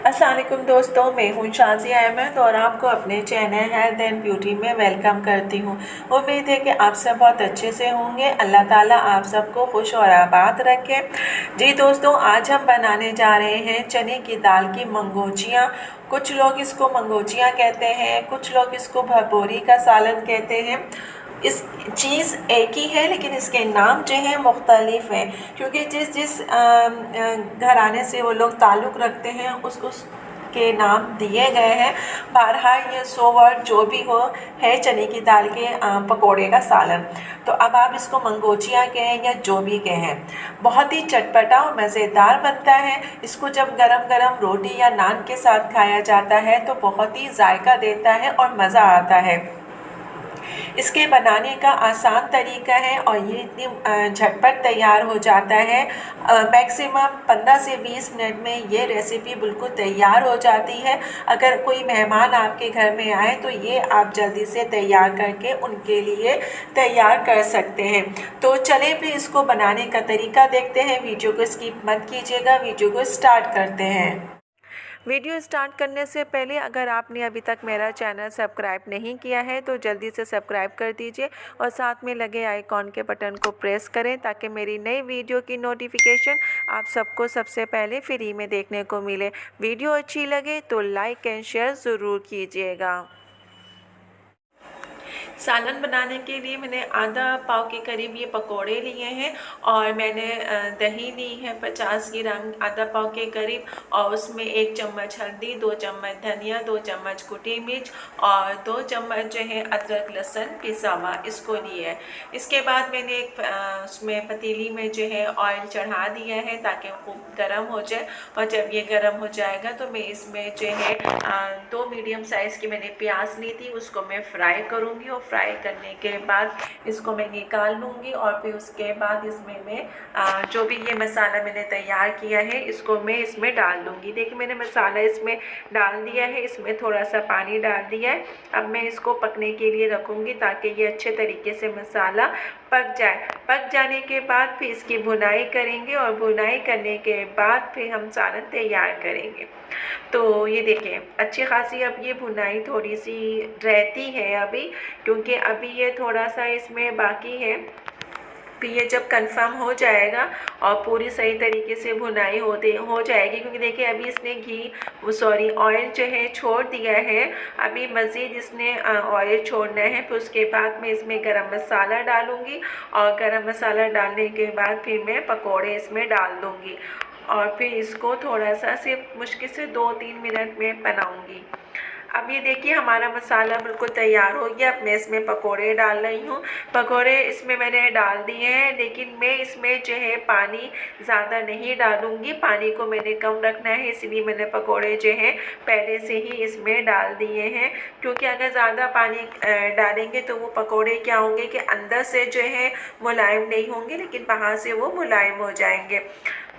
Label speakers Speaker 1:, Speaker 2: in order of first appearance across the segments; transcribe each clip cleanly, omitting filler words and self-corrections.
Speaker 1: अस्सलाम वालेकुम दोस्तों, मैं हूँ शाज़िया अहमद और आपको अपने चैनल हेल्थ एंड ब्यूटी में वेलकम करती हूँ। उम्मीद है कि आप सब बहुत अच्छे से होंगे। अल्लाह ताला आप सबको खुश और आबाद रखे। जी दोस्तों, आज हम बनाने जा रहे हैं चने की दाल की मंगोचियाँ। कुछ लोग इसको मंगोचियाँ कहते हैं, कुछ लोग इसको भरपूरी का सालन कहते हैं। इस चीज़ एक ही है लेकिन इसके नाम जो हैं मुख्तलिफ हैं, क्योंकि जिस जिस घराने से वो लोग ताल्लुक़ रखते हैं उस के नाम दिए गए हैं। बहरहाल ये सो वर्ड जो भी हो है चने की दाल के पकोड़े का सालन। तो अब आप इसको मंगोचिया कहें या जो भी कहें, बहुत ही चटपटा और मज़ेदार बनता है। इसको जब गरम गरम रोटी या नान के साथ खाया जाता है तो बहुत ही जायका देता है और मज़ा आता है। इसके बनाने का आसान तरीका है और ये इतनी झटपट तैयार हो जाता है। मैक्सिमम 15 से 20 मिनट में ये रेसिपी बिल्कुल तैयार हो जाती है। अगर कोई मेहमान आपके घर में आए तो ये आप जल्दी से तैयार करके उनके लिए तैयार कर सकते हैं। तो चलें फिर इसको बनाने का तरीका देखते हैं। वीडियो को स्किप मत कीजिएगा, वीडियो को स्टार्ट करते हैं। वीडियो स्टार्ट करने से पहले अगर आपने अभी तक मेरा चैनल सब्सक्राइब नहीं किया है तो जल्दी से सब्सक्राइब कर दीजिए और साथ में लगे आइकॉन के बटन को प्रेस करें ताकि मेरी नई वीडियो की नोटिफिकेशन आप सबको सबसे पहले फ्री में देखने को मिले। वीडियो अच्छी लगे तो लाइक एंड शेयर ज़रूर कीजिएगा। सालन बनाने के लिए मैंने आधा पाव के करीब ये पकोड़े लिए हैं और मैंने दही ली है 50 ग्राम, आधा पाव के करीब, और उसमें 1 चम्मच हल्दी, 2 चम्मच धनिया, 2 चम्मच कुटी मिर्च और 2 चम्मच जो है अदरक लहसुन पिसा हुआ, इसको लिए है। इसके बाद मैंने एक उसमें पतीली में जो है ऑयल चढ़ा दिया है ताकि वो गर्म हो जाए, और जब ये गर्म हो जाएगा तो मैं इसमें जो है 2 मीडियम साइज़ की मैंने प्याज ली थी, उसको मैं फ्राई करूँगी और फ्राई करने के बाद इसको मैं निकाल लूँगी और फिर उसके बाद इसमें मैं जो भी ये मसाला मैंने तैयार किया है इसको मैं इसमें डाल दूँगी। देखिए मैंने मसाला इसमें डाल दिया है, इसमें थोड़ा सा पानी डाल दिया है। अब मैं इसको पकने के लिए रखूँगी ताकि ये अच्छे तरीके से मसाला पक जाए। पक जाने के बाद फिर इसकी भुनाई करेंगे और भुनाई करने के बाद फिर हम सालन तैयार करेंगे। तो ये देखें अच्छी खासी अब ये भुनाई थोड़ी सी रहती है अभी, क्योंकि अभी ये थोड़ा सा इसमें बाकी है। फिर ये जब कंफर्म हो जाएगा और पूरी सही तरीके से भुनाई हो जाएगी, क्योंकि देखिए अभी इसने ऑयल जो है छोड़ दिया है। अभी मज़ीद इसने ऑयल छोड़ना है। फिर उसके बाद मैं इसमें गरम मसाला डालूँगी और गरम मसाला डालने के बाद फिर मैं पकोड़े इसमें डाल दूँगी और फिर इसको थोड़ा सा सिर्फ मुश्किल से 2-3 मिनट में बनाऊँगी। अब ये देखिए हमारा मसाला बिल्कुल तैयार हो गया। अब मैं इसमें पकोड़े डाल रही हूँ। पकोड़े इसमें मैंने डाल दिए हैं, लेकिन मैं इसमें जो है पानी ज़्यादा नहीं डालूँगी। पानी को मैंने कम रखना है, इसलिए मैंने पकोड़े जो हैं पहले से ही इसमें डाल दिए हैं, क्योंकि अगर ज़्यादा पानी डालेंगे तो वो पकोड़े क्या होंगे कि अंदर से जो है मुलायम नहीं होंगे, लेकिन बाहर से वो मुलायम हो जाएंगे।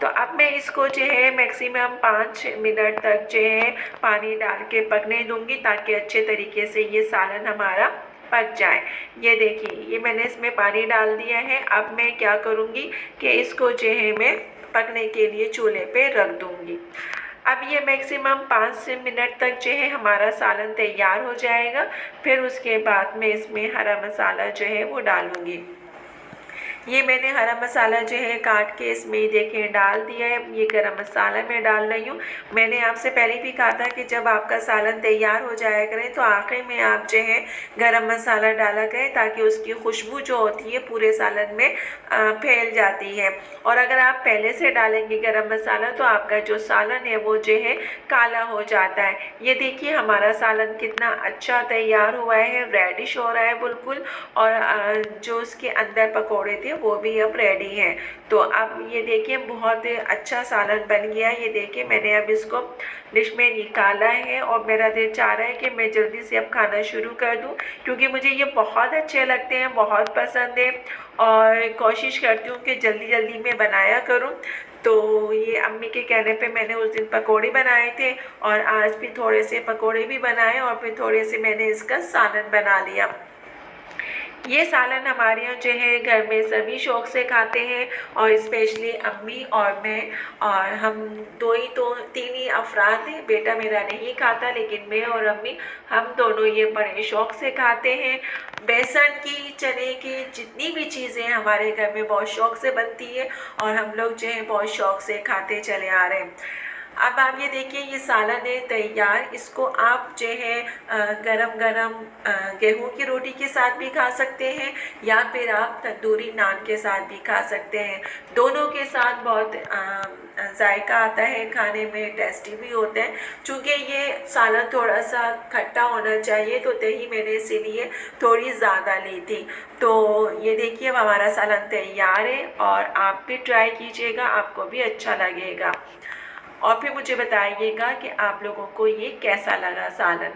Speaker 1: तो अब मैं इसको जो है मैक्सिमम 5 मिनट तक जो है पानी डाल के पकने दूँगी ताकि अच्छे तरीके से ये सालन हमारा पक जाए। ये देखिए ये मैंने इसमें पानी डाल दिया है। अब मैं क्या करूँगी कि इसको जो है मैं पकने के लिए चूल्हे पे रख दूँगी। अब ये मैक्सिमम 5 मिनट तक जो है हमारा सालन तैयार हो जाएगा। फिर उसके बाद मैं इसमें हरा मसाला जो है वो डालूँगी। ये मैंने हरा मसाला जो है काट के इसमें देखें डाल दिया है। ये गरम मसाला मैं डाल रही हूँ। मैंने आपसे पहले भी कहा था कि जब आपका सालन तैयार हो जाया करें तो आखिर में आप जो है गरम मसाला डाला करें ताकि उसकी खुशबू जो होती है पूरे सालन में फैल जाती है। और अगर आप पहले से डालेंगे गरम मसाला तो आपका जो सालन है वो जो है काला हो जाता है। ये देखिए हमारा सालन कितना अच्छा तैयार हुआ है, रेडिश हो रहा है बिल्कुल, और जो उसके अंदर पकोड़े थे वो भी अब रेडी हैं। तो अब ये देखिए बहुत अच्छा सालन बन गया। ये देखिए मैंने अब इसको डिश में निकाला है और मेरा दिल चाह रहा है कि मैं जल्दी से अब खाना शुरू कर दूं, क्योंकि मुझे ये बहुत अच्छे लगते हैं, बहुत पसंद है और कोशिश करती हूँ कि जल्दी जल्दी मैं बनाया करूँ। तो ये अम्मी के कहने पे मैंने उस दिन पकोड़े बनाए थे और आज भी थोड़े से पकोड़े भी बनाए और फिर थोड़े से मैंने इसका सालन बना लिया। ये सालन हमारे यहाँ जो है घर में सभी शौक़ से खाते हैं और स्पेशली अम्मी और मैं, और हम तीन ही अफराद हैं। बेटा मेरा नहीं खाता, लेकिन मैं और अम्मी हम दोनों ये बड़े शौक़ से खाते हैं। बेसन की, चने की, जितनी भी चीज़ें हमारे घर में बहुत शौक़ से बनती है और हम लोग जो है बहुत शौक़ से खाते चले आ रहे हैं। अब आप ये देखिए, ये सालन है तैयार। इसको आप जो है गरम गरम गेहूं की रोटी के साथ भी खा सकते हैं या फिर आप तंदूरी नान के साथ भी खा सकते हैं। दोनों के साथ बहुत जायका आता है, खाने में टेस्टी भी होते हैं। चूँकि ये सालन थोड़ा सा खट्टा होना चाहिए तो दही मैंने इसीलिए थोड़ी ज़्यादा ली थी। तो ये देखिए, अब हमारा सालन तैयार है और आप भी ट्राई कीजिएगा, आपको भी अच्छा लगेगा। और फिर मुझे बताइएगा कि आप लोगों को ये कैसा लगा सालन।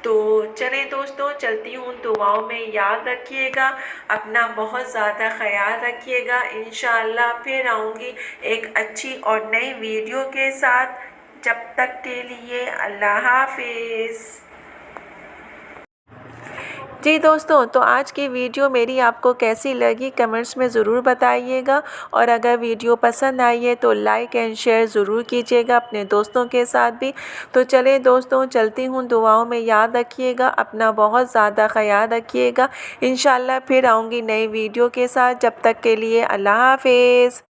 Speaker 1: तो चले दोस्तों, चलती हूँ। दुआओं में याद रखिएगा, अपना बहुत ज़्यादा ख्याल रखिएगा। इंशाअल्लाह फिर आऊँगी एक अच्छी और नई वीडियो के साथ। जब तक के लिए अल्लाह हाफिज़। जी दोस्तों, तो आज की वीडियो मेरी आपको कैसी लगी कमेंट्स में ज़रूर बताइएगा, और अगर वीडियो पसंद आई है तो लाइक एंड शेयर ज़रूर कीजिएगा अपने दोस्तों के साथ भी। तो चलिए दोस्तों, चलती हूँ। दुआओं में याद रखिएगा, अपना बहुत ज़्यादा ख्याल रखिएगा। इंशाअल्लाह फिर आऊँगी नई वीडियो के साथ। जब तक के लिए अल्लाह हाफिज़।